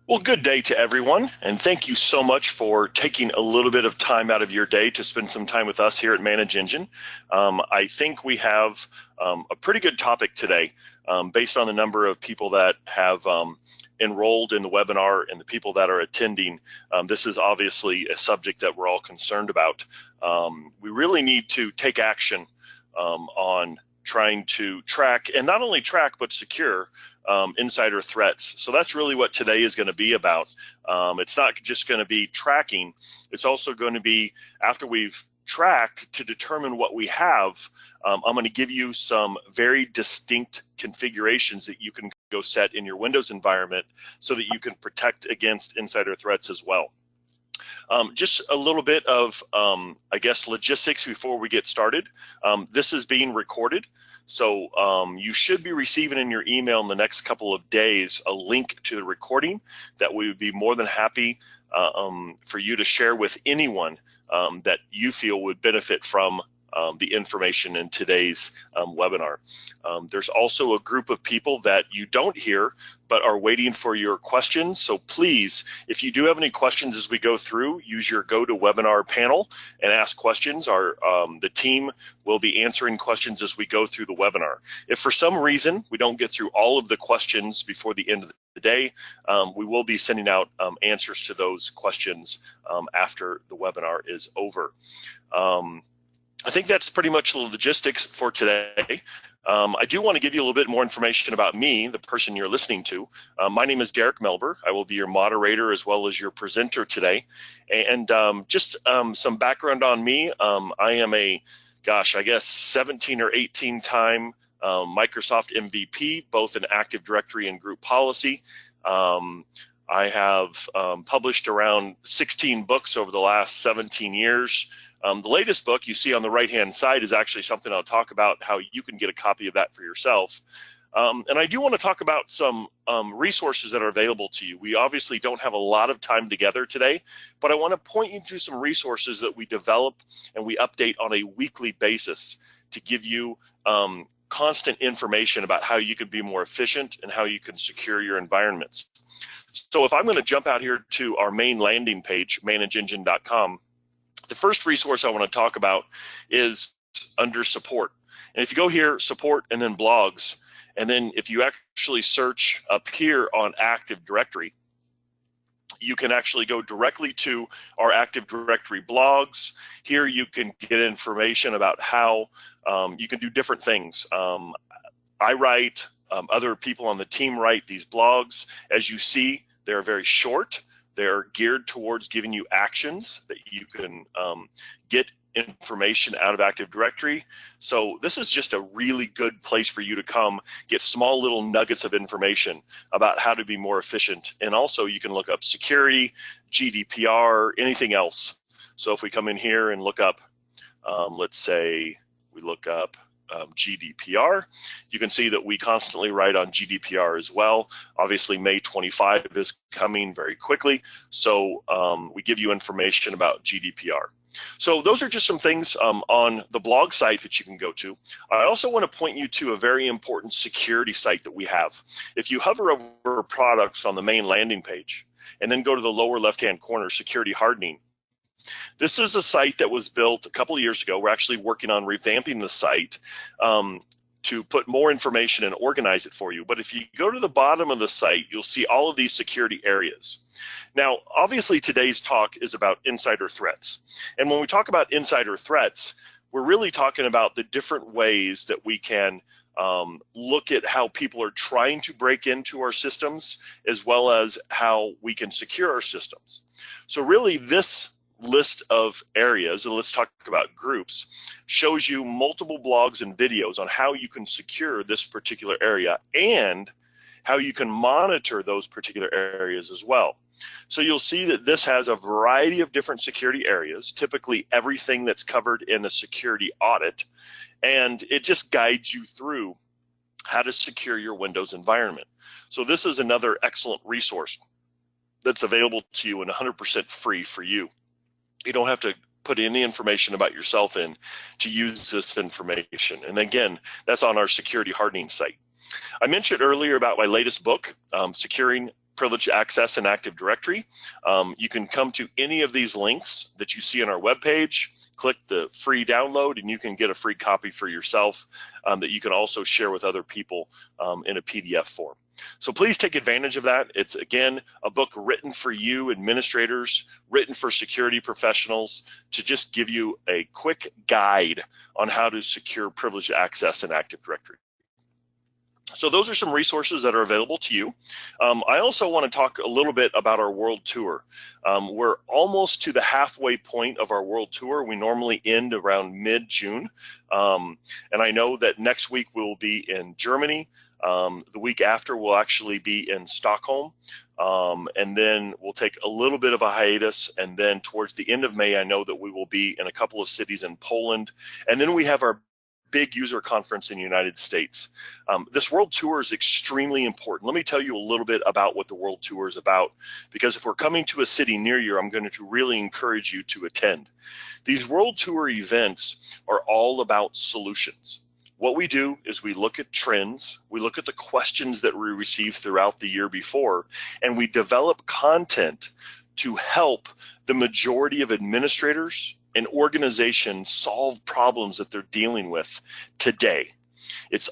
Well, good day to everyone, and thank you so much for taking a little bit of time out of your day to spend some time with us here at Manage Engine. I think we have a pretty good topic today based on the number of people that have enrolled in the webinar and the people that are attending. This is obviously a subject that we're all concerned about. We really need to take action on trying to track, and not only track, but secure insider threats. So that's really what today is going to be about. It's not just going to be tracking. It's also going to be, after we've tracked to determine what we have, I'm going to give you some very distinct configurations that you can go set in your Windows environment so that you can protect against insider threats as well. Just a little bit of, I guess, logistics before we get started. This is being recorded, so you should be receiving in your email in the next couple of days a link to the recording that we would be more than happy for you to share with anyone that you feel would benefit from the information in today's webinar. There's also a group of people that you don't hear but are waiting for your questions. So please, if you do have any questions as we go through, use your GoToWebinar panel and ask questions. The team will be answering questions as we go through the webinar. If for some reason we don't get through all of the questions before the end of the day, we will be sending out answers to those questions after the webinar is over. I think that's pretty much the logistics for today. I do want to give you a little bit more information about me, the person you're listening to. My name is Derek Melber. I will be your moderator as well as your presenter today. And just some background on me. I am a, I guess 17 or 18 time Microsoft MVP, both in Active Directory and group policy. I have published around 16 books over the last 17 years. The latest book you see on the right-hand side is actually something I'll talk about, how you can get a copy of that for yourself. And I do want to talk about some resources that are available to you. We obviously don't have a lot of time together today, but I want to point you to some resources that we develop and we update on a weekly basis to give you constant information about how you can be more efficient and how you can secure your environments. So if I'm going to jump out here to our main landing page, manageengine.com, the first resource I want to talk about is under support. And if you go here, support, and then blogs, and then if you actually search up here on Active Directory, you can actually go directly to our Active Directory blogs. Here you can get information about how you can do different things. I write, other people on the team write these blogs. As you see, they're very short. They're geared towards giving you actions that you can get information out of Active Directory. So this is just a really good place for you to come get small little nuggets of information about how to be more efficient. And also you can look up security, GDPR, anything else. So if we come in here and look up, let's say we look up GDPR, you can see that we constantly write on GDPR as well. Obviously, May 25 is coming very quickly, so we give you information about GDPR. So those are just some things on the blog site that you can go to. I also want to point you to a very important security site that we have. If you hover over products on the main landing page and then go to the lower left-hand corner, security hardening, this is a site that was built a couple of years ago. We're actually working on revamping the site to put more information and organize it for you. But if you go to the bottom of the site, you'll see all of these security areas. Now, obviously, today's talk is about insider threats. And when we talk about insider threats, we're really talking about the different ways that we can look at how people are trying to break into our systems, as well as how we can secure our systems. So really, this list of areas, and let's talk about groups, shows you multiple blogs and videos on how you can secure this particular area and how you can monitor those particular areas as well. So you'll see that this has a variety of different security areas, typically everything that's covered in a security audit, and it just guides you through how to secure your Windows environment. So this is another excellent resource that's available to you and 100% free for you. You don't have to put any information about yourself in to use this information. And again, that's on our security hardening site. I mentioned earlier about my latest book, Securing privileged access in Active Directory. You can come to any of these links that you see on our webpage, click the free download, and you can get a free copy for yourself that you can also share with other people in a PDF form. So please take advantage of that. It's, again, a book written for you administrators, written for security professionals, to just give you a quick guide on how to secure privileged access in Active Directory. So those are some resources that are available to you. I also want to talk a little bit about our world tour. We're almost to the halfway point of our world tour. We normally end around mid-June. And I know that next week we'll be in Germany. The week after we'll actually be in Stockholm. And then we'll take a little bit of a hiatus. And then towards the end of May, I know that we will be in a couple of cities in Poland. And then we have our big user conference in the United States. This world tour is extremely important. Let me tell you a little bit about what the world tour is about, because if we're coming to a city near you, I'm going to really encourage you to attend. These world tour events are all about solutions. What we do is we look at trends, we look at the questions that we received throughout the year before, and we develop content to help the majority of administrators and organizations solve problems that they're dealing with today. It's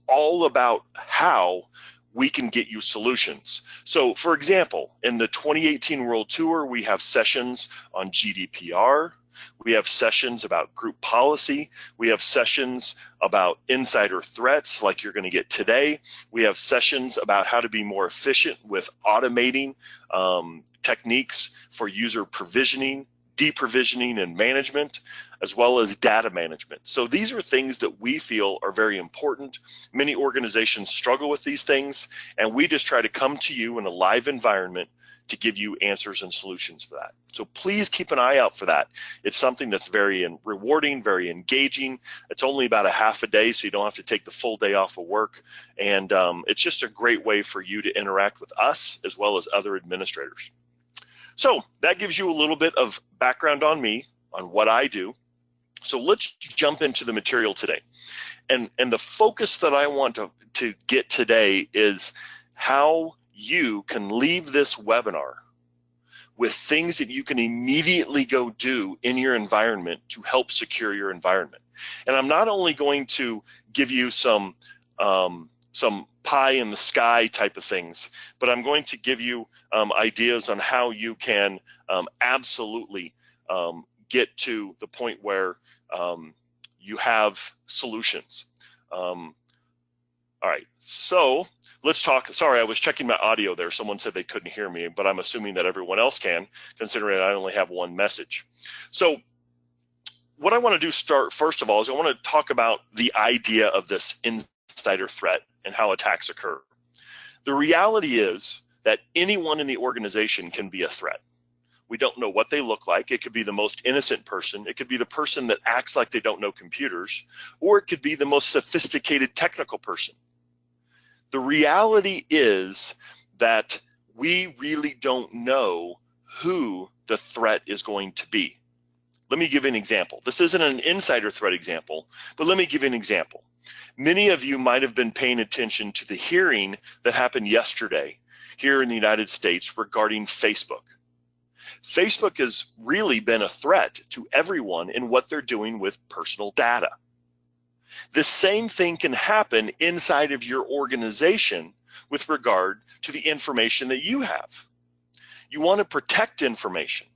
all about how we can get you solutions. So for example, in the 2018 World Tour, we have sessions on GDPR, we have sessions about group policy, we have sessions about insider threats like you're going to get today, we have sessions about how to be more efficient with automating techniques for user provisioning, deprovisioning, and management, as well as data management. So these are things that we feel are very important. Many organizations struggle with these things, and we just try to come to you in a live environment to give you answers and solutions for that. So please keep an eye out for that. It's something that's very rewarding, very engaging. It's only about a half a day, so you don't have to take the full day off of work. And it's just a great way for you to interact with us as well as other administrators. So that gives you a little bit of background on me, on what I do. So let's jump into the material today. And the focus that I want to get today is how you can leave this webinar with things that you can immediately go do in your environment to help secure your environment. And I'm not only going to give you some pie in the sky type of things, but I'm going to give you ideas on how you can absolutely get to the point where you have solutions. All right, so let's talk. Sorry, I was checking my audio there. Someone said they couldn't hear me, but I'm assuming that everyone else can, considering I only have one message. So what I want to do first of all is I want to talk about the idea of this insider threat and how attacks occur. The reality is that anyone in the organization can be a threat. We don't know what they look like. It could be the most innocent person. It could be the person that acts like they don't know computers, or it could be the most sophisticated technical person. The reality is that we really don't know who the threat is going to be. Let me give you an example. This isn't an insider threat example, but let me give you an example. Many of you might have been paying attention to the hearing that happened yesterday here in the United States regarding Facebook. Facebook has really been a threat to everyone in what they're doing with personal data. The same thing can happen inside of your organization with regard to the information that you have. You want to protect information,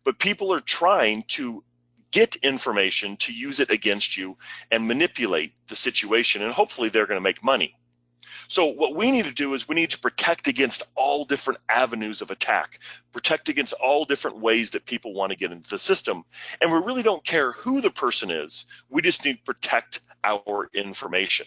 but people are trying to get information to use it against you and manipulate the situation, and hopefully they're going to make money. So what we need to do is we need to protect against all different avenues of attack, protect against all different ways that people want to get into the system. And we really don't care who the person is. We just need to protect our information.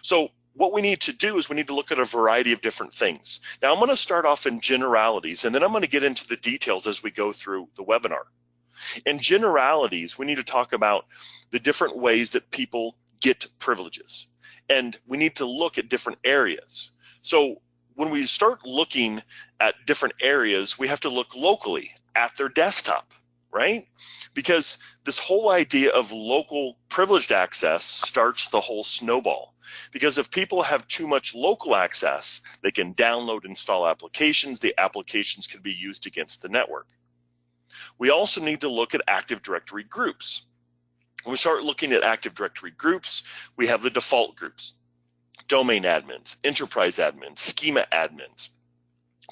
So what we need to do is we need to look at a variety of different things. Now I'm going to start off in generalities, and then I'm going to get into the details as we go through the webinar. In generalities, we need to talk about the different ways that people get privileges. And we need to look at different areas. So when we start looking at different areas, we have to look locally at their desktop, right? Because this whole idea of local privileged access starts the whole snowball. Because if people have too much local access, they can download, install applications. The applications can be used against the network. We also need to look at Active Directory groups. When we start looking at Active Directory groups, we have the default groups: domain admins, enterprise admins, schema admins,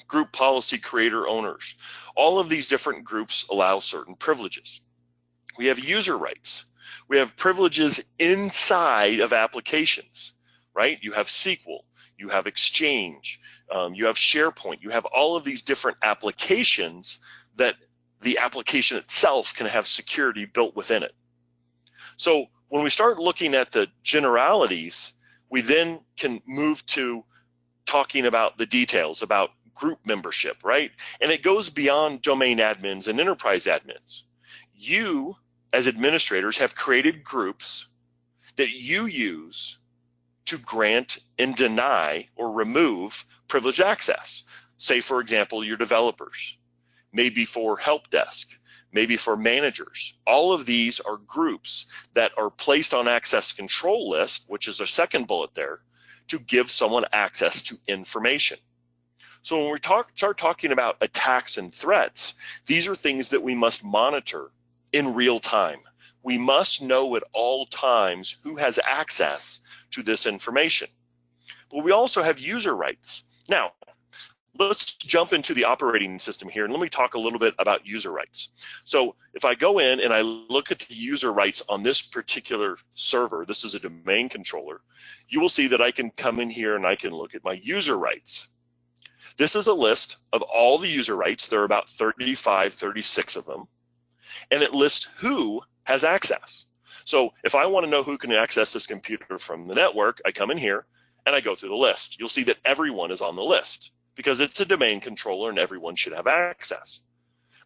group policy creator owners. All of these different groups allow certain privileges. We have user rights. We have privileges inside of applications, right? You have SQL, you have Exchange, you have SharePoint, you have all of these different applications that the application itself can have security built within it. So when we start looking at the generalities, we then can move to talking about the details about group membership, right? And it goes beyond domain admins and enterprise admins. You, as administrators, have created groups that you use to grant and deny or remove privileged access. Say, for example, your developers, maybe for help desk, maybe for managers. All of these are groups that are placed on access control list, which is our second bullet there, to give someone access to information. So when we start talking about attacks and threats, these are things that we must monitor in real time. We must know at all times who has access to this information. But we also have user rights. Now, let's jump into the operating system here, and let me talk a little bit about user rights. So if I go in and I look at the user rights on this particular server, this is a domain controller, you will see that I can come in here and I can look at my user rights. This is a list of all the user rights. There are about 35, 36 of them, and it lists who has access. So if I want to know who can access this computer from the network, I come in here and I go through the list. You'll see that everyone is on the list, because it's a domain controller and everyone should have access.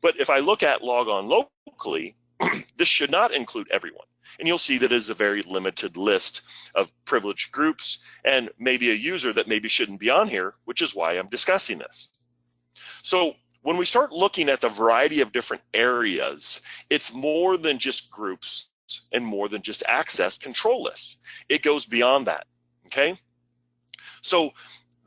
But if I look at log on locally, this should not include everyone. And you'll see that it is a very limited list of privileged groups and maybe a user that maybe shouldn't be on here, which is why I'm discussing this. So when we start looking at the variety of different areas, it's more than just groups and more than just access control lists. It goes beyond that, okay? So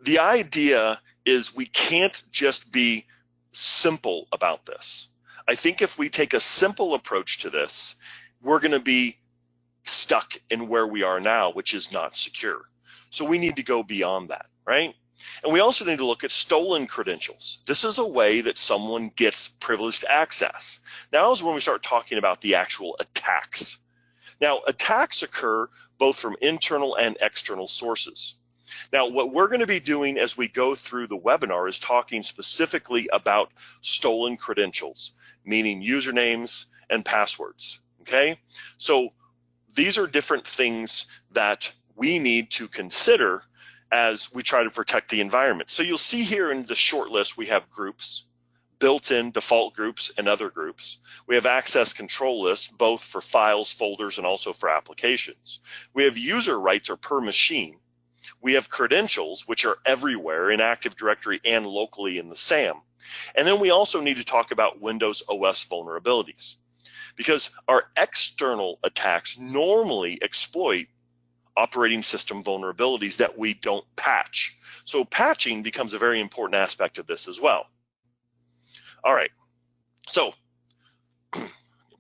the idea is we can't just be simple about this. I think if we take a simple approach to this, we're going to be stuck in where we are now, which is not secure. So we need to go beyond that, right? And we also need to look at stolen credentials. This is a way that someone gets privileged access. Now is when we start talking about the actual attacks. Now, attacks occur both from internal and external sources. Now, what we're going to be doing as we go through the webinar is talking specifically about stolen credentials, meaning usernames and passwords, okay? So these are different things that we need to consider as we try to protect the environment. So you'll see here in the short list, we have groups, built-in default groups and other groups. We have access control lists, both for files, folders, and also for applications. We have user rights or per machine. We have credentials, which are everywhere in Active Directory and locally in the SAM. And then we also need to talk about Windows OS vulnerabilities, because our external attacks normally exploit operating system vulnerabilities that we don't patch. So patching becomes a very important aspect of this as well. All right, so get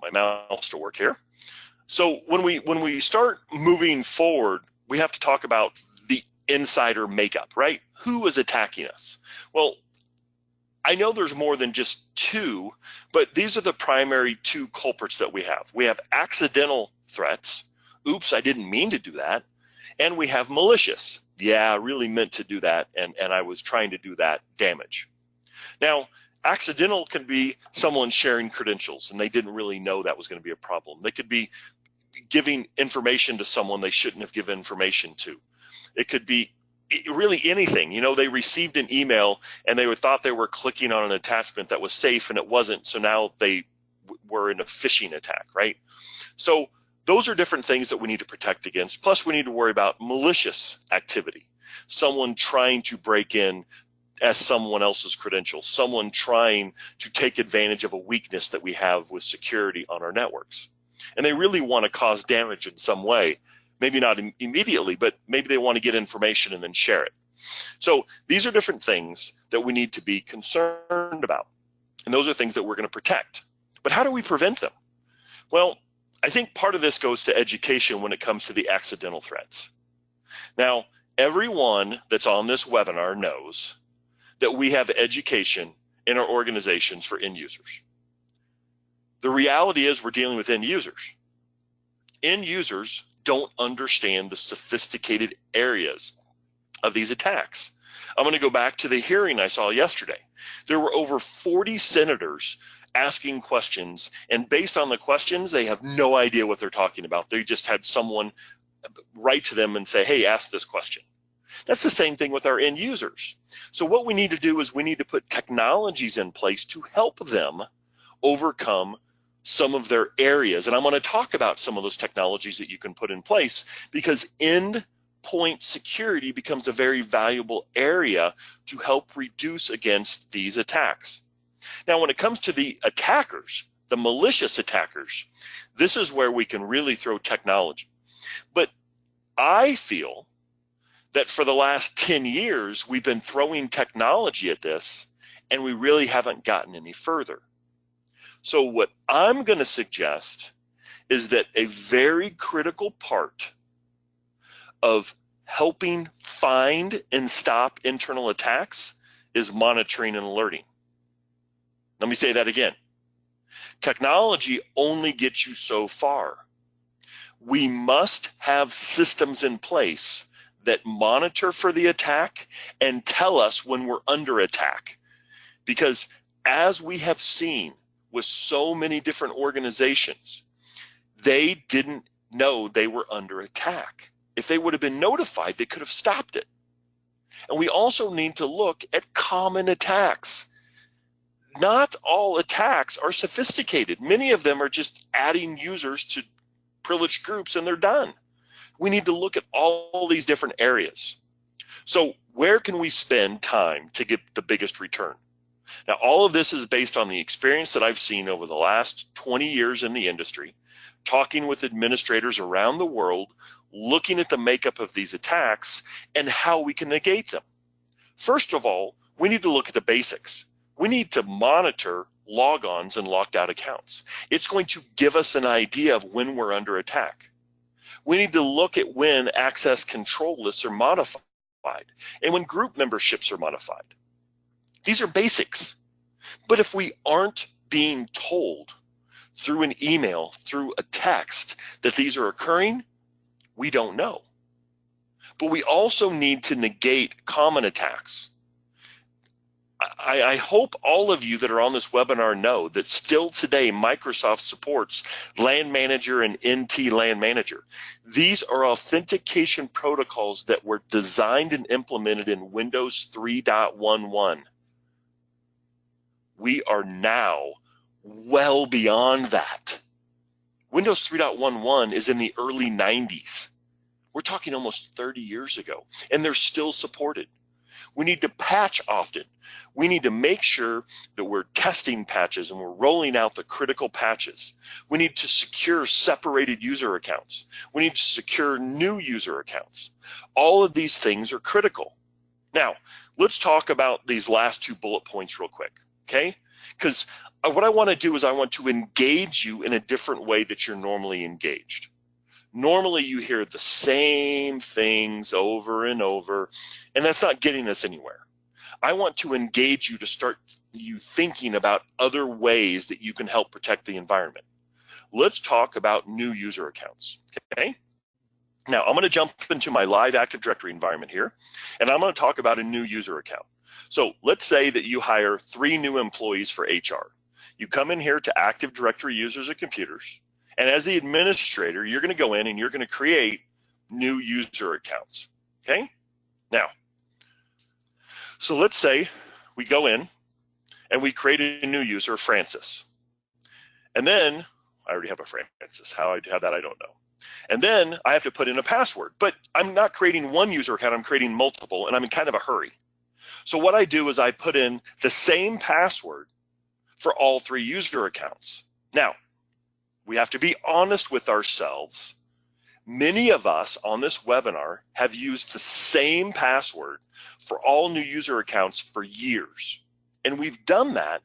my mouse to work here. So when we start moving forward, we have to talk about the insider makeup, right? Who is attacking us? Well, I know there's more than just two, but these are the primary two culprits that we have. We have accidental threats. Oops, I didn't mean to do that. And we have malicious. Yeah, I really meant to do that, and I was trying to do that damage. Now, accidental can be someone sharing credentials, and they didn't really know that was going to be a problem. They could be giving information to someone they shouldn't have given information to. It could be really anything. You know, they received an email and they thought they were clicking on an attachment that was safe and it wasn't, so now they were in a phishing attack, right? So those are different things that we need to protect against. Plus, we need to worry about malicious activity, someone trying to break in as someone else's credentials, someone trying to take advantage of a weakness that we have with security on our networks. And they really want to cause damage in some way, Maybe not immediately, but maybe they want to get information and then share it. So these are different things that we need to be concerned about. And those are things that we're going to protect. But how do we prevent them? Well, I think part of this goes to education when it comes to the accidental threats. Now, everyone that's on this webinar knows that we have education in our organizations for end users. The reality is we're dealing with end users. End users don't understand the sophisticated areas of these attacks. I'm going to go back to the hearing I saw yesterday. There were over 40 senators asking questions, and based on the questions, they have no idea what they're talking about. They just had someone write to them and say, hey, ask this question. That's the same thing with our end users. So what we need to do is we need to put technologies in place to help them overcome some of their areas. And I'm going to talk about some of those technologies that you can put in place, because endpoint security becomes a very valuable area to help reduce against these attacks. Now, when it comes to the attackers, the malicious attackers, this is where we can really throw technology. But I feel that for the last 10 years, we've been throwing technology at this, and we really haven't gotten any further. So what I'm going to suggest is that a very critical part of helping find and stop internal attacks is monitoring and alerting. Let me say that again. Technology only gets you so far. We must have systems in place that monitor for the attack and tell us when we're under attack. Because as we have seen with so many different organizations, they didn't know they were under attack. If they would have been notified, they could have stopped it. And we also need to look at common attacks. Not all attacks are sophisticated. Many of them are just adding users to privileged groups and they're done. We need to look at all these different areas. So where can we spend time to get the biggest return? Now, all of this is based on the experience that I've seen over the last 20 years in the industry, talking with administrators around the world, looking at the makeup of these attacks and how we can negate them. First of all, we need to look at the basics. We need to monitor logons and locked out accounts. It's going to give us an idea of when we're under attack. We need to look at when access control lists are modified and when group memberships are modified. These are basics. But if we aren't being told through an email, through a text, that these are occurring, we don't know. But we also need to negate common attacks. I hope all of you that are on this webinar know that still today Microsoft supports LAN Manager and NT LAN Manager. These are authentication protocols that were designed and implemented in Windows 3.11. We are now well beyond that. Windows 3.11 is in the early 90s. We're talking almost 30 years ago, and they're still supported. We need to patch often. We need to make sure that we're testing patches and we're rolling out the critical patches. We need to secure separated user accounts. We need to secure new user accounts. All of these things are critical. Now, let's talk about these last two bullet points real quick, okay? Because what I want to do is I want to engage you in a different way that you're normally engaged. Normally you hear the same things over and over, and that's not getting us anywhere. I want to engage you to start you thinking about other ways that you can help protect the environment. Let's talk about new user accounts, okay? Now I'm going to jump into my live Active Directory environment here, and I'm going to talk about a new user account. So let's say that you hire 3 new employees for HR. You come in here to Active Directory users and computers, and as the administrator, you're going to go in and you're going to create new user accounts, okay? Now, so let's say we go in and we create a new user, Francis. And then, I already have a Francis. How I have that, I don't know. And then I have to put in a password, but I'm not creating one user account, I'm creating multiple, and I'm in kind of a hurry. So what I do is I put in the same password for all 3 user accounts. Now, we have to be honest with ourselves. Many of us on this webinar have used the same password for all new user accounts for years. And we've done that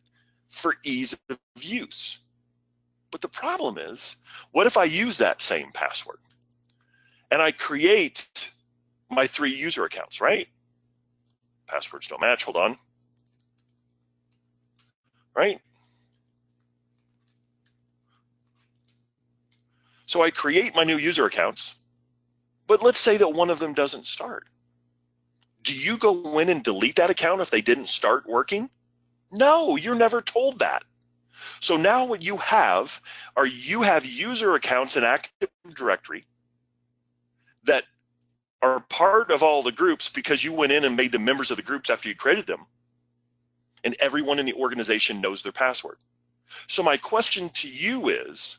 for ease of use. But the problem is, what if I use that same password and I create my 3 user accounts, right? Passwords don't match, hold on. Right? So I create my new user accounts, but let's say that one of them doesn't start. Do you go in and delete that account if they didn't start working? No, you're never told that. So now what you have are user accounts in Active Directory that are part of all the groups because you went in and made them members of the groups after you created them. And everyone in the organization knows their password. So my question to you is,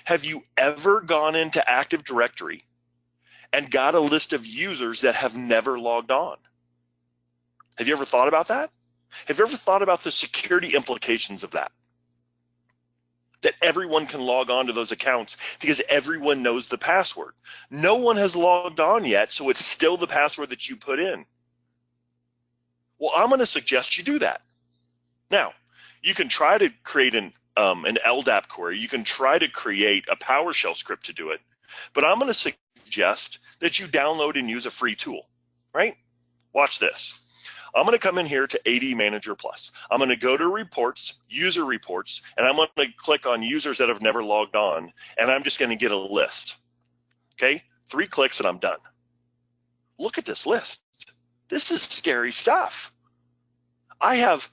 have you ever gone into Active Directory and got a list of users that have never logged on? Have you ever thought about that? Have you ever thought about the security implications of that? That everyone can log on to those accounts because everyone knows the password. No one has logged on yet, so it's still the password that you put in. Well, I'm going to suggest you do that. Now, you can try to create an LDAP query. You can try to create a PowerShell script to do it, but I'm going to suggest that you download and use a free tool, right? Watch this. I'm going to come in here to AD Manager Plus. I'm going to go to Reports, User Reports, and I'm going to click on users that have never logged on, and I'm just going to get a list. Okay, 3 clicks and I'm done. Look at this list. This is scary stuff. I have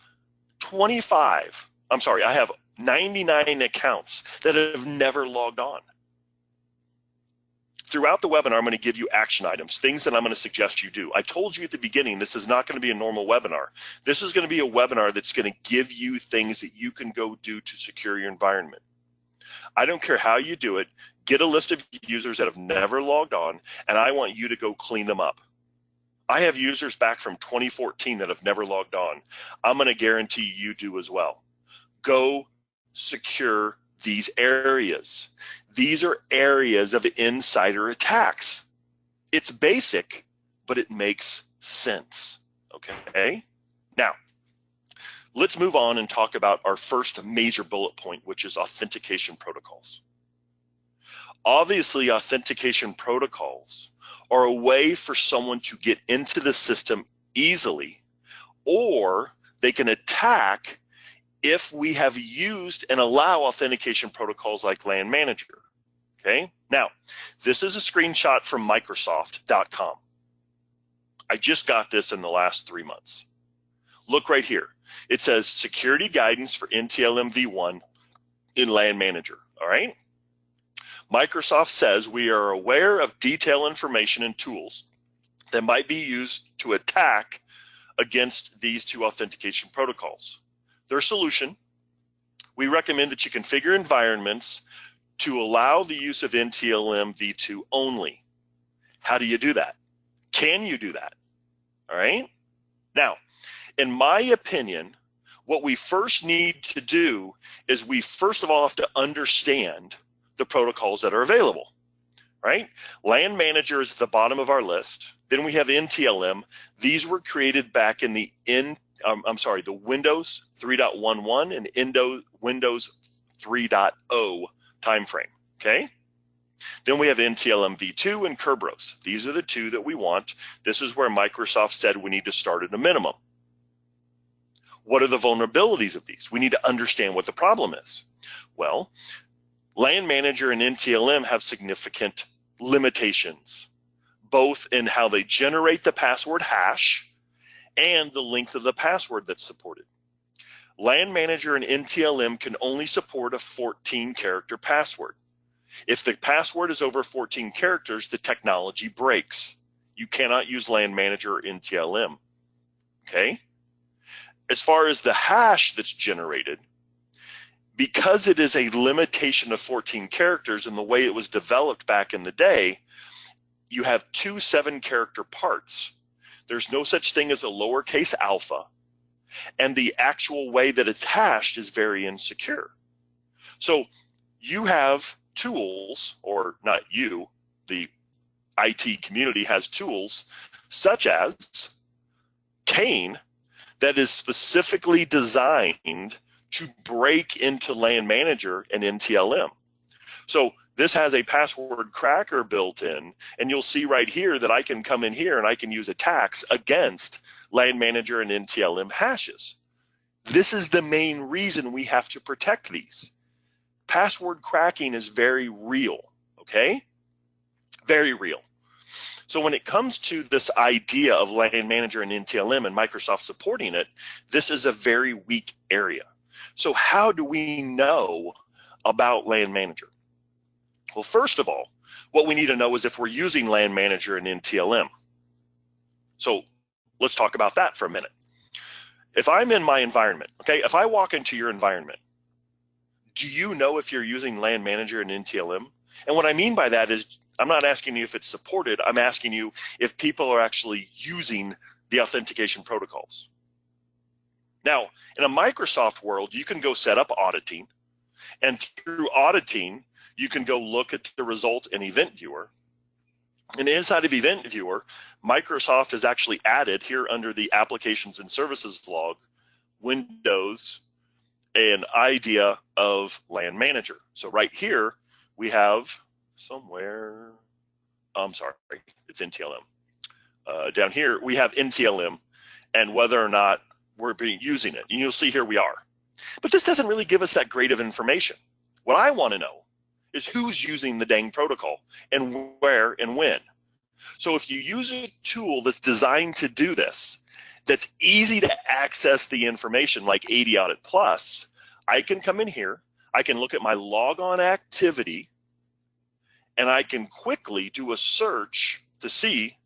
99 accounts that have never logged on. Throughout the webinar, I'm going to give you action items, things that I'm going to suggest you do. I told you at the beginning, this is not going to be a normal webinar. This is going to be a webinar that's going to give you things that you can go do to secure your environment. I don't care how you do it. Get a list of users that have never logged on, and I want you to go clean them up. I have users back from 2014 that have never logged on. I'm going to guarantee you do as well. Go secure these areas. These are areas of insider attacks. It's basic, but it makes sense, okay? Now, let's move on and talk about our first major bullet point, which is authentication protocols. Obviously, authentication protocols are a way for someone to get into the system easily, or they can attack if we have used and allow authentication protocols like LAN Manager, okay? Now, this is a screenshot from Microsoft.com. I just got this in the last 3 months. Look right here. It says security guidance for NTLM v1 in LAN Manager, all right? Microsoft says we are aware of detailed information and tools that might be used to attack against these 2 authentication protocols. Their solution, we recommend that you configure environments to allow the use of NTLM v2 only. How do you do that? Can you do that? All right. Now, in my opinion, what we first need to do is we first of all have to understand the protocols that are available, right? LAN Manager is at the bottom of our list. Then we have NTLM. These were created back in the the Windows 3.11 and Windows 3.0 timeframe, okay? Then we have NTLM v2 and Kerberos. These are the 2 that we want. This is where Microsoft said we need to start at a minimum. What are the vulnerabilities of these? We need to understand what the problem is. Well, LAN Manager and NTLM have significant limitations, both in how they generate the password hash and the length of the password that's supported. LAN Manager and NTLM can only support a 14-character password. If the password is over 14 characters, the technology breaks. You cannot use LAN Manager or NTLM, okay? As far as the hash that's generated, because it is a limitation of 14 characters and the way it was developed back in the day, you have 2 7-character parts. There's no such thing as a lowercase alpha, and the actual way that it's hashed is very insecure. So you have tools, or not you, the IT community has tools such as Kane that is specifically designed to break into LAN Manager and NTLM. So this has a password cracker built in, and you'll see right here that I can come in here and I can use attacks against LAN Manager and NTLM hashes. This is the main reason we have to protect these. Password cracking is very real, okay? Very real. So when it comes to this idea of LAN Manager and NTLM and Microsoft supporting it, this is a very weak area. So how do we know about LAN Manager? Well, first of all, what we need to know is if we're using LAN Manager and NTLM. So let's talk about that for a minute. If I'm in my environment, okay, if I walk into your environment, do you know if you're using LAN Manager and NTLM? And what I mean by that is I'm not asking you if it's supported, I'm asking you if people are actually using the authentication protocols. Now, in a Microsoft world, you can go set up auditing, and through auditing, you can go look at the result in Event Viewer. And inside of Event Viewer, Microsoft has actually added here under the Applications and Services log, Windows, an idea of LAN Manager. So right here, we have somewhere, I'm sorry, it's NTLM. Down here, we have NTLM and whether or not we're using it. And you'll see here we are. But this doesn't really give us that great of information. What I want to know is who's using the dang protocol and where and when. So if you use a tool that's designed to do this, that's easy to access the information like AD Audit Plus, I can come in here, I can look at my logon activity, and I can quickly do a search to see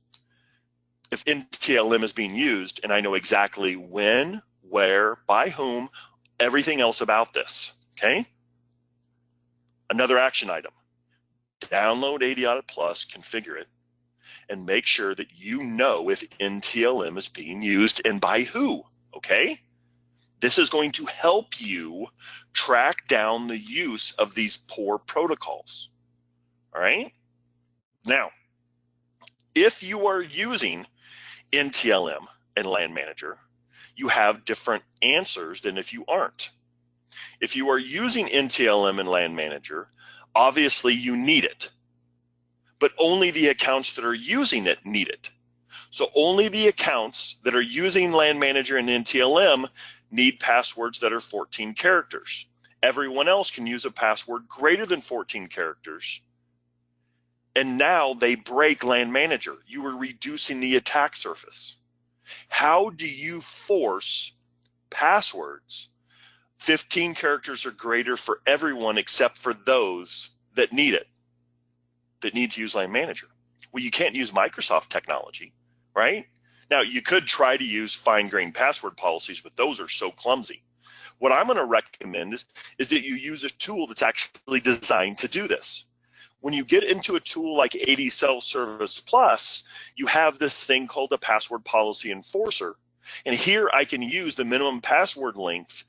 if NTLM is being used, and I know exactly when, where, by whom, everything else about this, okay? Another action item, download AD Audit Plus, configure it, and make sure that you know if NTLM is being used and by who, okay? This is going to help you track down the use of these poor protocols, all right? Now, if you are using NTLM and LAN Manager, you have different answers than if you aren't. If you are using NTLM and LAN Manager, obviously you need it, but only the accounts that are using it need it. So only the accounts that are using LAN Manager and NTLM need passwords that are 14 characters. Everyone else can use a password greater than 14 characters. And now they break LAN Manager. You are reducing the attack surface. How do you force passwords 15 characters or greater for everyone except for those that need it, that need to use LAN Manager? Well, you can't use Microsoft technology, right? Now, you could try to use fine-grained password policies, but those are so clumsy. What I'm going to recommend is that you use a tool that's actually designed to do this. When you get into a tool like AD Self-Service Plus, you have this thing called a password policy enforcer. And here I can use the minimum password length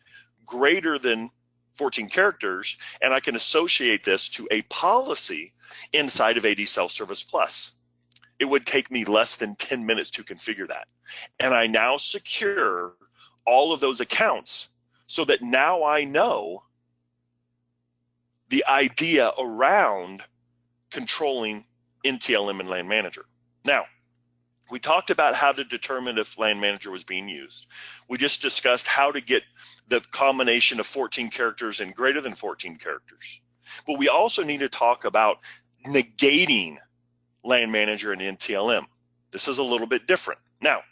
greater than 14 characters, and I can associate this to a policy inside of AD Self-Service Plus. It would take me less than 10 minutes to configure that. And I now secure all of those accounts so that now I know the idea around controlling NTLM and LAN Manager. Now, we talked about how to determine if LAN Manager was being used. We just discussed how to get the combination of 14 characters and greater than 14 characters. But we also need to talk about negating LAN Manager and NTLM. This is a little bit different. Now,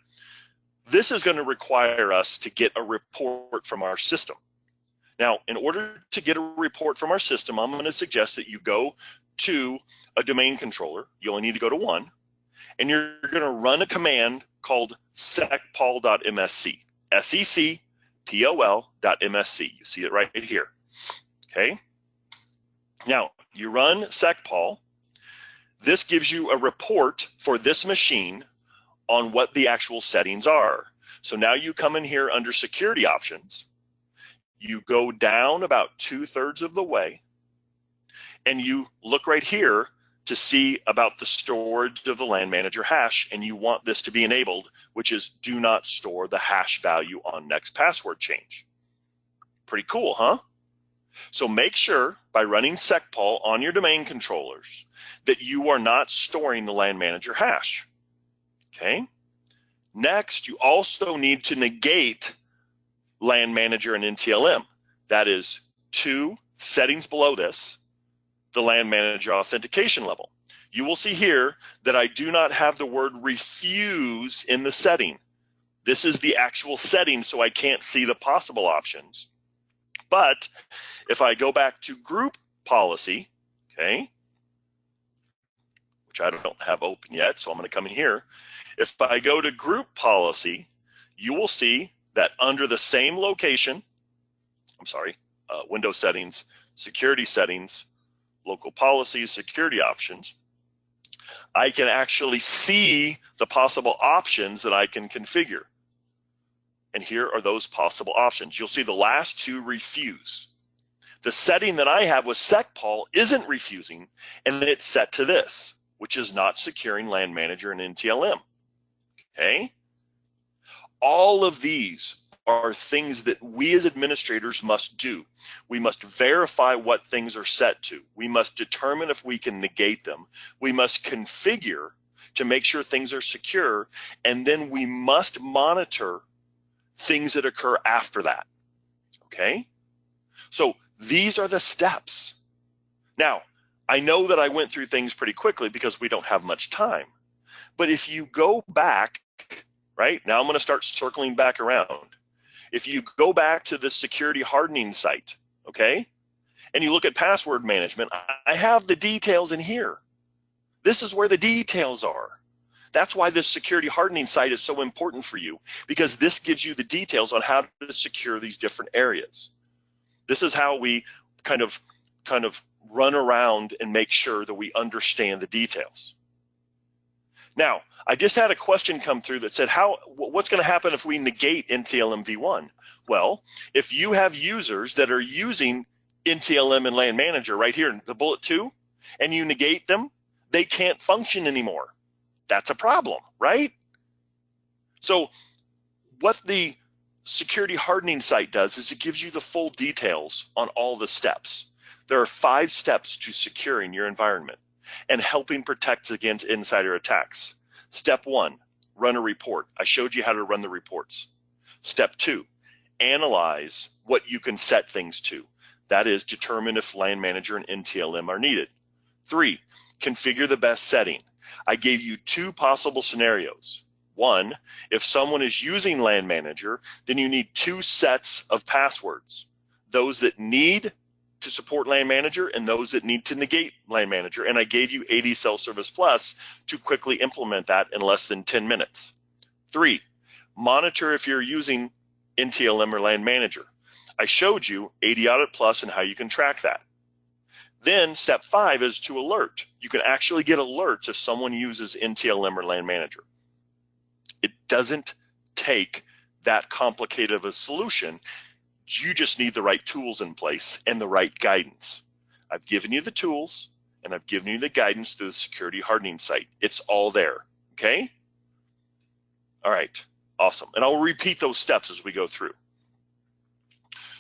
this is going to require us to get a report from our system. Now, in order to get a report from our system, I'm going to suggest that you go to a domain controller. You only need to go to one, and you're going to run a command called secpol.msc, secpol.msc. You see it right here, okay? Now, you run secpol. This gives you a report for this machine on what the actual settings are. So now you come in here under security options, you go down about 2/3 of the way, and you look right here to see about the storage of the LAN manager hash, and you want this to be enabled, which is do not store the hash value on next password change. Pretty cool, huh? So make sure by running secpol on your domain controllers that you are not storing the LAN manager hash. Okay. Next, you also need to negate LAN manager and NTLM. That is 2 settings below this, the LAN manager authentication level. You will see here that I do not have the word refuse in the setting. This is the actual setting, so I can't see the possible options. But if I go back to group policy, okay, which I don't have open yet, so I'm going to come in here. If I go to group policy, you will see that under the same location, Windows settings, security settings, local policies, security options, I can actually see the possible options that I can configure. And here are those possible options. You'll see the last 2 refuse. The setting that I have with secpol isn't refusing, and it's set to this, which is not securing LAN manager and NTLM. Okay? All of these are things that we as administrators must do. We must verify what things are set to. We must determine if we can negate them. We must configure to make sure things are secure, and then we must monitor things that occur after that. Okay? So these are the steps. Now, I know that I went through things pretty quickly because we don't have much time. But if you go back, right, now I'm going to start circling back around. If you go back to the security hardening site, okay, and you look at password management, I have the details in here. This is where the details are. That's why this security hardening site is so important for you, because this gives you the details on how to secure these different areas. This is how we kind of run around and make sure that we understand the details. Now, I just had a question come through that said, what's going to happen if we negate NTLM v1? Well, if you have users that are using NTLM and LAN manager right here in the bullet 2, and you negate them, they can't function anymore. That's a problem, right? So what the security hardening site does is it gives you the full details on all the steps. There are 5 steps to securing your environment and helping protect against insider attacks. Step 1, run a report. I showed you how to run the reports. Step 2, analyze what you can set things to. That is, determine if LAN manager and NTLM are needed. 3, configure the best setting. I gave you 2 possible scenarios. 1, if someone is using LAN manager, then you need 2 sets of passwords. Those that need to support LAN manager and those that need to negate LAN manager. And I gave you AD Cell Service Plus to quickly implement that in less than 10 minutes. 3, monitor if you're using NTLM or LAN manager. I showed you AD Audit Plus and how you can track that. Then step 5 is to alert. You can actually get alerts if someone uses NTLM or LAN manager. It doesn't take that complicated of a solution. You just need the right tools in place and the right guidance. I've given you the tools and I've given you the guidance through the security hardening site. It's all there, okay? All right, awesome. And I'll repeat those steps as we go through.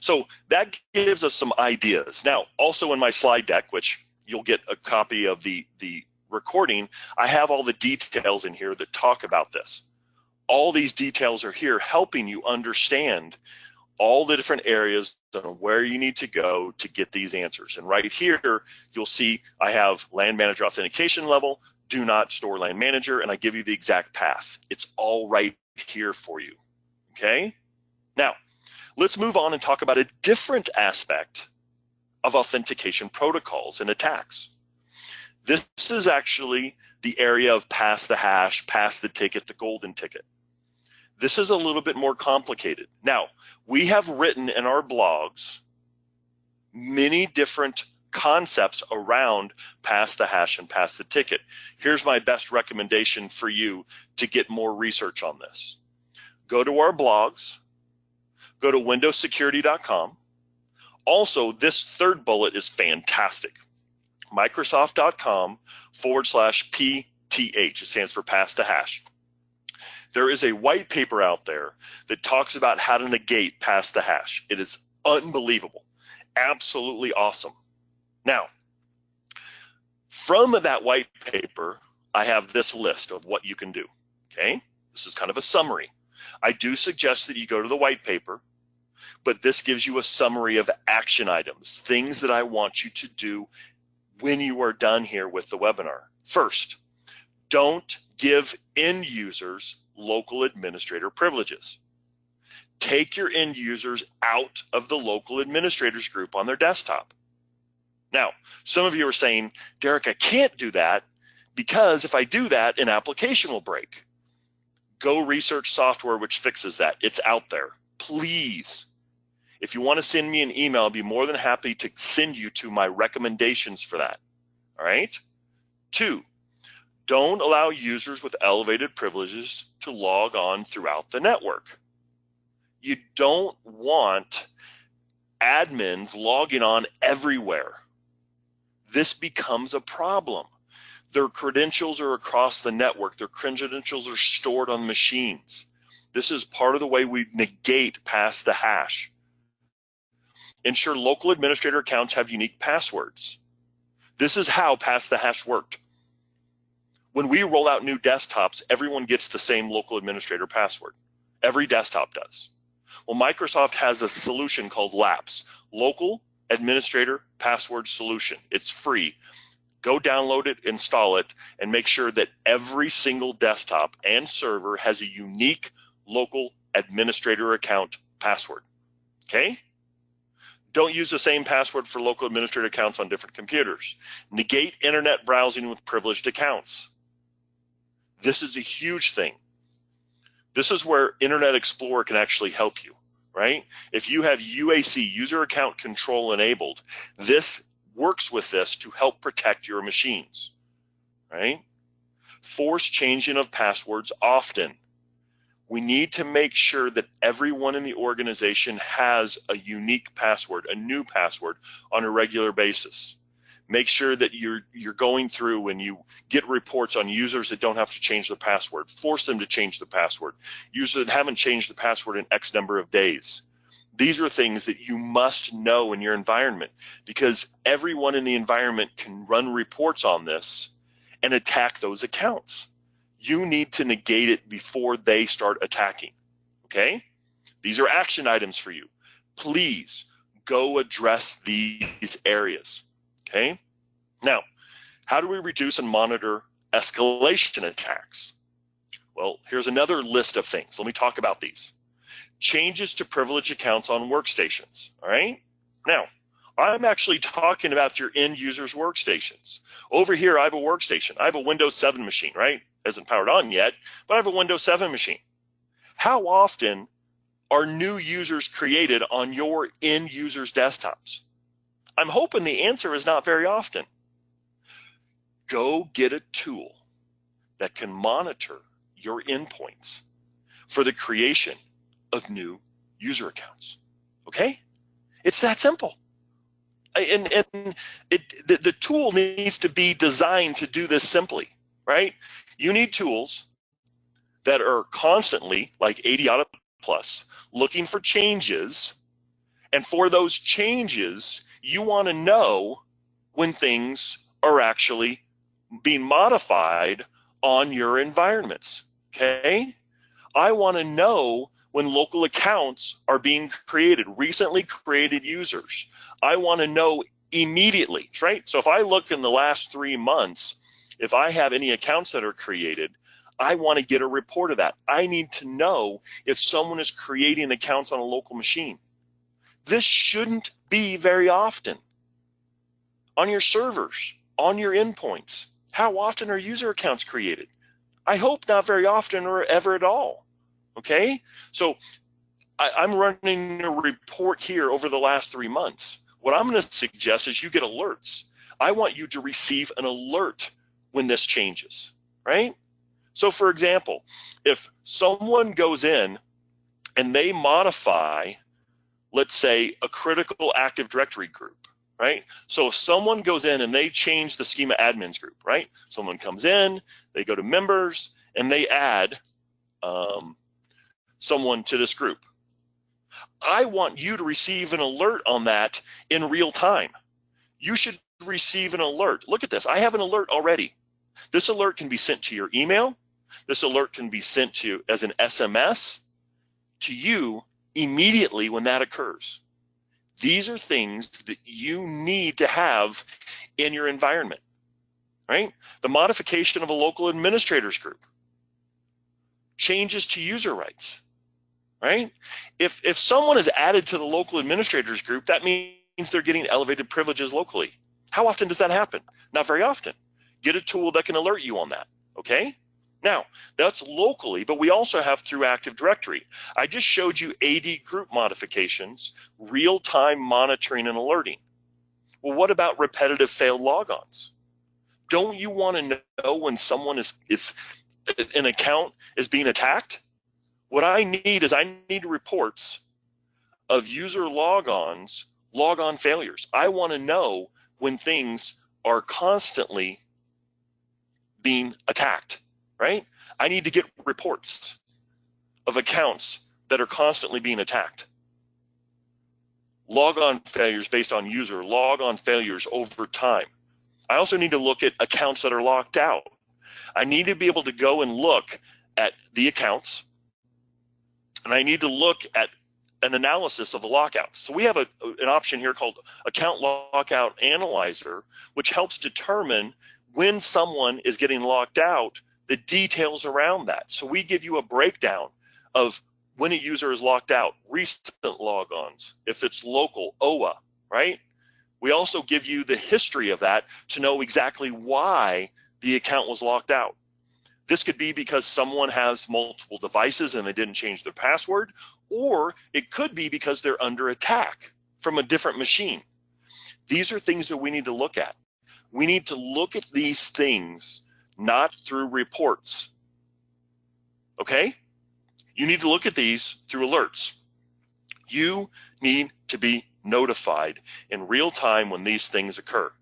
So that gives us some ideas. Now, also in my slide deck, which you'll get a copy of the recording, I have all the details in here that talk about this. All these details are here helping you understand all the different areas and where you need to go to get these answers. And right here, you'll see I have LAN manager authentication level, do not store LAN manager, and I give you the exact path. It's all right here for you, okay? Now, let's move on and talk about a different aspect of authentication protocols and attacks. This is actually the area of pass the hash, pass the ticket, the golden ticket. This is a little bit more complicated. Now, we have written in our blogs many different concepts around pass the hash and pass the ticket. Here's my best recommendation for you to get more research on this. Go to our blogs, go to windowssecurity.com. Also, this third bullet is fantastic. Microsoft.com/PTH. It stands for pass to hash. There is a white paper out there that talks about how to negate pass to hash. It is unbelievable, absolutely awesome. Now, from that white paper, I have this list of what you can do, okay? This is kind of a summary. I do suggest that you go to the white paper, but this gives you a summary of action items, things that I want you to do when you are done here with the webinar. First, don't give end users local administrator privileges. Take your end users out of the local administrators group on their desktop. Now, some of you are saying, Derek, I can't do that because if I do that, an application will break. Go research software which fixes that. It's out there. Please, if you want to send me an email, I'll be more than happy to send you to my recommendations for that. All right? 2, don't allow users with elevated privileges to log on throughout the network. You don't want admins logging on everywhere. This becomes a problem. Their credentials are across the network. Their credentials are stored on machines. This is part of the way we negate pass the hash. Ensure local administrator accounts have unique passwords. This is how pass the hash worked. When we roll out new desktops, everyone gets the same local administrator password. Every desktop does. Well, Microsoft has a solution called LAPS, Local Administrator Password Solution. It's free. Go download it, install it, and make sure that every single desktop and server has a unique local administrator account password, okay? Don't use the same password for local administrator accounts on different computers. Negate internet browsing with privileged accounts. This is a huge thing. This is where Internet Explorer can actually help you, right? If you have UAC, user account control enabled, this works with this to help protect your machines, right? Force changing of passwords often. We need to make sure that everyone in the organization has a unique password, a new password on a regular basis. Make sure that you're going through when you get reports on users that don't have to change the password. Force them to change the password. Users that haven't changed the password in X number of days. These are things that you must know in your environment because everyone in the environment can run reports on this and attack those accounts. You need to negate it before they start attacking, okay? These are action items for you. Please go address these areas, okay? Now, how do we reduce and monitor escalation attacks? Well, here's another list of things. Let me talk about these. Changes to privilege accounts on workstations, all right? Now, I'm actually talking about your end users' workstations. Over here, I have a workstation. I have a Windows 7 machine, right? Isn't powered on yet, but I have a Windows 7 machine. How often are new users created on your end users' desktops? I'm hoping the answer is not very often. Go get a tool that can monitor your endpoints for the creation of new user accounts, okay? It's that simple. And the tool needs to be designed to do this simply, right? You need tools that are constantly, like 80 Audit Plus, looking for changes. And for those changes, you want to know when things are actually being modified on your environments, okay? I want to know when local accounts are being created, recently created users. I want to know immediately, right? So if I look in the last 3 months, if I have any accounts that are created, I want to get a report of that. I need to know if someone is creating accounts on a local machine. This shouldn't be very often. On your servers, on your endpoints, how often are user accounts created? I hope not very often or ever at all, okay? So I'm running a report here over the last 3 months. What I'm going to suggest is you get alerts. I want you to receive an alert when this changes, right? So for example, if someone goes in and they modify, let's say, a critical Active Directory group, right? So if someone goes in and they change the schema admins group, right? Someone comes in, they go to members, and they add someone to this group. I want you to receive an alert on that in real time. You should receive an alert. Look at this. I have an alert already. This alert can be sent to your email. This alert can be sent to you as an SMS to you immediately when that occurs. These are things that you need to have in your environment, right? The modification of a local administrators group, changes to user rights, right? If someone is added to the local administrators group, that means they're getting elevated privileges locally. How often does that happen? Not very often. Get a tool that can alert you on that, okay? Now, that's locally, but we also have through Active Directory. I just showed you AD group modifications, real-time monitoring and alerting. Well, what about repetitive failed logons? Don't you want to know when someone is an account is being attacked? What I need reports of user logons, logon failures. I want to know when things are constantly being attacked, right? I need to get reports of accounts that are constantly being attacked. Logon failures based on user, logon failures over time. I also need to look at accounts that are locked out. I need to be able to go and look at the accounts, and I need to look at an analysis of the lockouts. So we have an option here called Account Lockout Analyzer, which helps determine when someone is getting locked out, the details around that. So we give you a breakdown of when a user is locked out, recent logons, if it's local, OA, right? We also give you the history of that to know exactly why the account was locked out. This could be because someone has multiple devices and they didn't change their password, or it could be because they're under attack from a different machine. These are things that we need to look at. We need to look at these things not through reports, okay? You need to look at these through alerts. You need to be notified in real time when these things occur.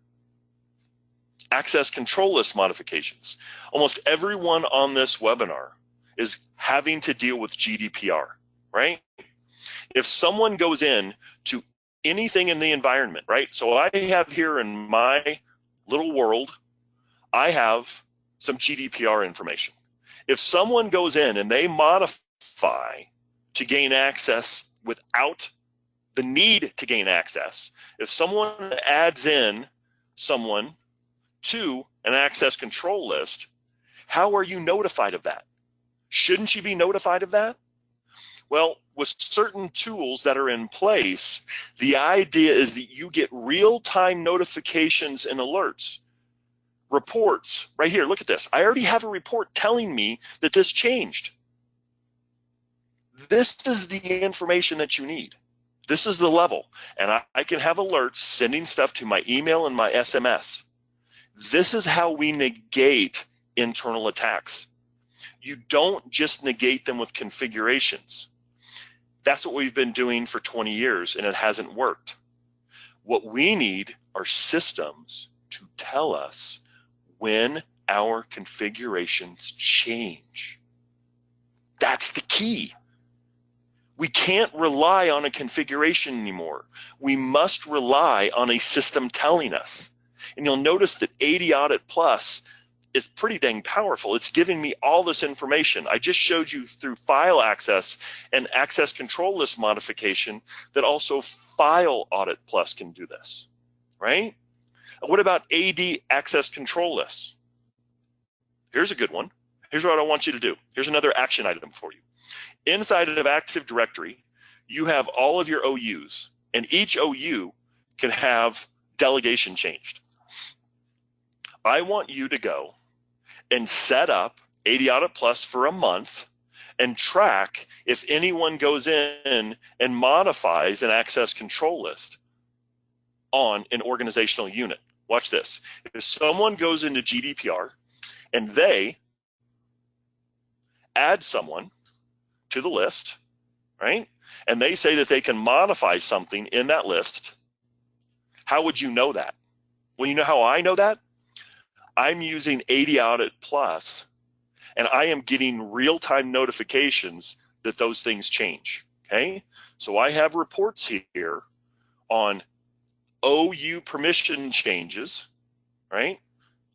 Access control list modifications. Almost everyone on this webinar is having to deal with GDPR, right? If someone goes in to anything in the environment, right? So I have here in my little world, I have some GDPR information. If someone goes in and they modify to gain access without the need to gain access, if someone adds in someone to an access control list, how are you notified of that? Shouldn't you be notified of that? Well, with certain tools that are in place, the idea is that you get real-time notifications and alerts. Reports, right here, look at this. I already have a report telling me that this changed. This is the information that you need. This is the level. And I can have alerts sending stuff to my email and my SMS. This is how we negate internal attacks. You don't just negate them with configurations. That's what we've been doing for 20 years, and it hasn't worked. What we need are systems to tell us when our configurations change. That's the key. We can't rely on a configuration anymore. We must rely on a system telling us. And you'll notice that AD Audit Plus is pretty dang powerful. It's giving me all this information. I just showed you through file access and access control list modification that also File Audit Plus can do this, right? What about AD access control lists? Here's a good one. Here's what I want you to do. Here's another action item for you. Inside of Active Directory, you have all of your OUs, and each OU can have delegation changed. I want you to go and set up AD Audit Plus for a month and track if anyone goes in and modifies an access control list on an organizational unit. Watch this. If someone goes into GDPR and they add someone to the list, right? And they say that they can modify something in that list, How would you know that? Well, you know how I know that? I'm using AD Audit Plus, and I am getting real-time notifications that those things change, okay? So I have reports here on OU permission changes, right?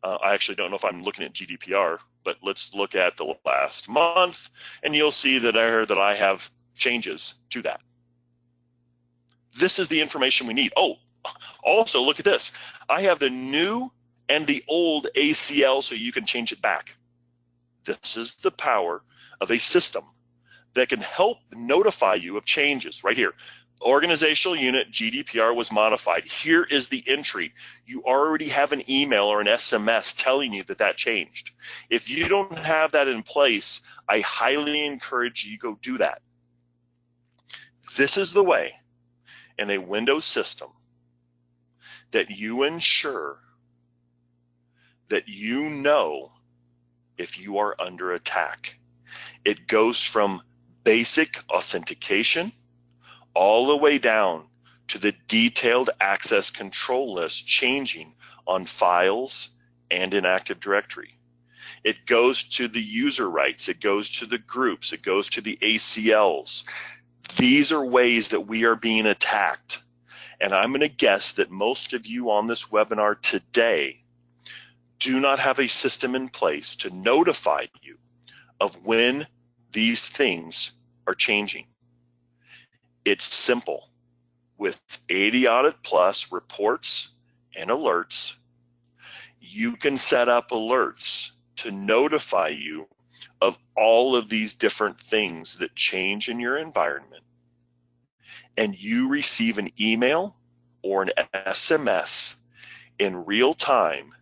I actually don't know if I'm looking at GDPR, but let's look at the last month, and you'll see that I have changes to that. This is the information we need. Oh, also look at this. I have the new and the old ACL, so you can change it back. This is the power of a system that can help notify you of changes right here. Organizational unit GDPR was modified. Here is the entry. You already have an email or an SMS telling you that that changed. If you don't have that in place, I highly encourage you go do that. This is the way in a Windows system that you ensure that you know if you are under attack. It goes from basic authentication all the way down to the detailed access control list changing on files and in Active Directory. It goes to the user rights, it goes to the groups, it goes to the ACLs. These are ways that we are being attacked. And I'm going to guess that most of you on this webinar today do not have a system in place to notify you of when these things are changing. It's simple. With AD Audit Plus reports and alerts, you can set up alerts to notify you of all of these different things that change in your environment. And you receive an email or an SMS in real time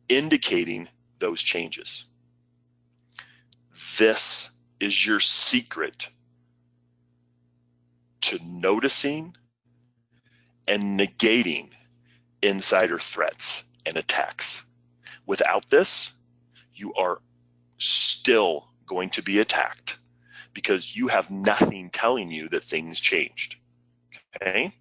indicating those changes. This is your secret to noticing and negating insider threats and attacks. Without this, you are still going to be attacked because you have nothing telling you that things changed. Okay?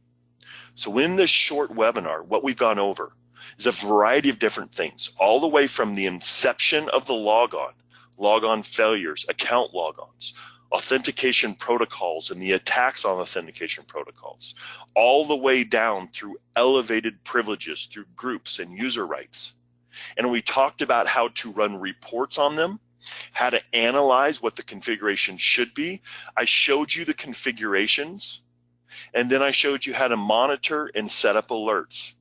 So in this short webinar, what we've gone over is a variety of different things, all the way from the inception of the logon failures, account logons, authentication protocols and the attacks on authentication protocols, all the way down through elevated privileges, through groups and user rights. And we talked about how to run reports on them, how to analyze what the configuration should be. I showed you the configurations, and then I showed you how to monitor and set up alerts.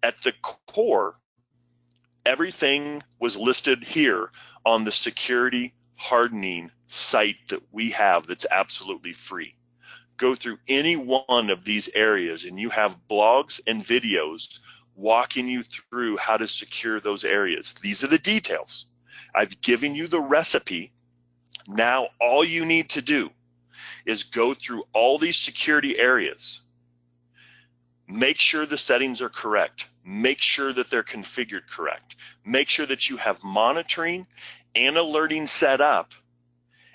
At the core, everything was listed here on the security hardening site that we have that's absolutely free. Go through any one of these areas and you have blogs and videos walking you through how to secure those areas. These are the details. I've given you the recipe. Now all you need to do is go through all these security areas. Make sure the settings are correct. Make sure that they're configured correct. Make sure that you have monitoring and alerting set up.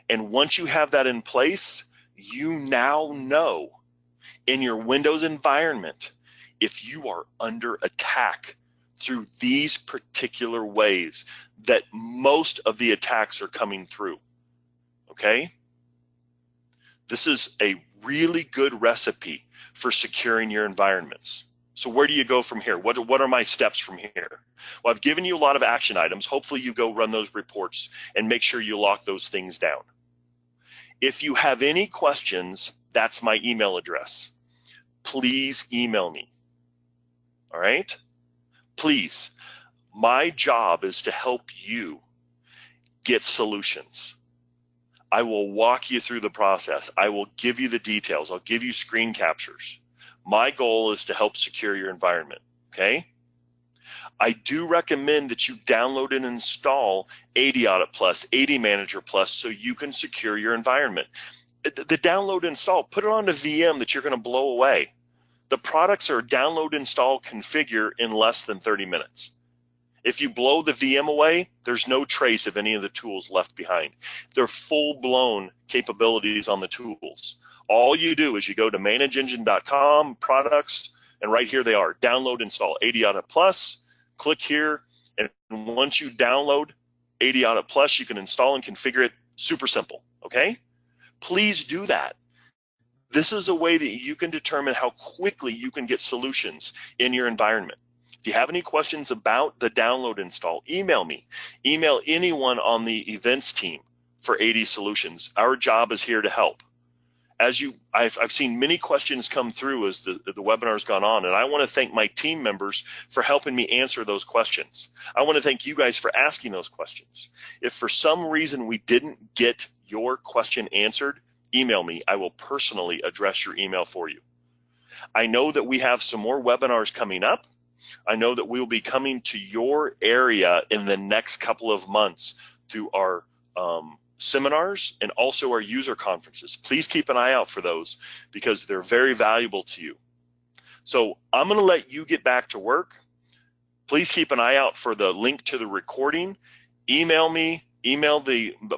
And once you have that in place, you now know in your Windows environment if you are under attack through these particular ways that most of the attacks are coming through. Okay? This is a really good recipe for securing your environments. So where do you go from here? What are my steps from here? Well, I've given you a lot of action items. Hopefully you go run those reports and make sure you lock those things down. If you have any questions, that's my email address. Please email me. All right? Please. My job is to help you get solutions. I will walk you through the process. I will give you the details. I'll give you screen captures. My goal is to help secure your environment, okay? I do recommend that you download and install AD Audit Plus, AD Manager Plus, so you can secure your environment. The download and install, put it on a VM that you're going to blow away. The products are download, install, configure in less than 30 minutes. If you blow the VM away, there's no trace of any of the tools left behind. They're full-blown capabilities on the tools. All you do is you go to manageengine.com, products, And right here they are, download, install AD Audit Plus. Click here, and once you download AD Audit Plus, you can install and configure it. Super simple, okay? Please do that. This is a way that you can determine how quickly you can get solutions in your environment. If you have any questions about the download install, email me. Email anyone on the events team for AD Solutions. Our job is here to help. I've seen many questions come through as the webinar's gone on, and I want to thank my team members for helping me answer those questions. I want to thank you guys for asking those questions. If for some reason we didn't get your question answered, email me. I will personally address your email for you. I know that we have some more webinars coming up. I know that we'll be coming to your area in the next couple of months through our seminars and also our user conferences. Please keep an eye out for those because they're very valuable to you. So I'm going to let you get back to work. Please keep an eye out for the link to the recording. Email me, email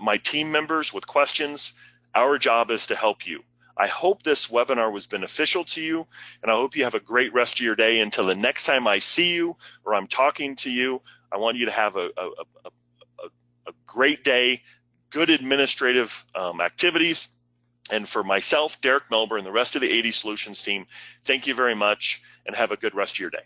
my team members with questions. Our job is to help you. I hope this webinar was beneficial to you, and I hope you have a great rest of your day. Until the next time I see you or I'm talking to you, I want you to have a great day, good administrative activities. And for myself, Derek Melber, and the rest of the AD Solutions team, thank you very much, and have a good rest of your day.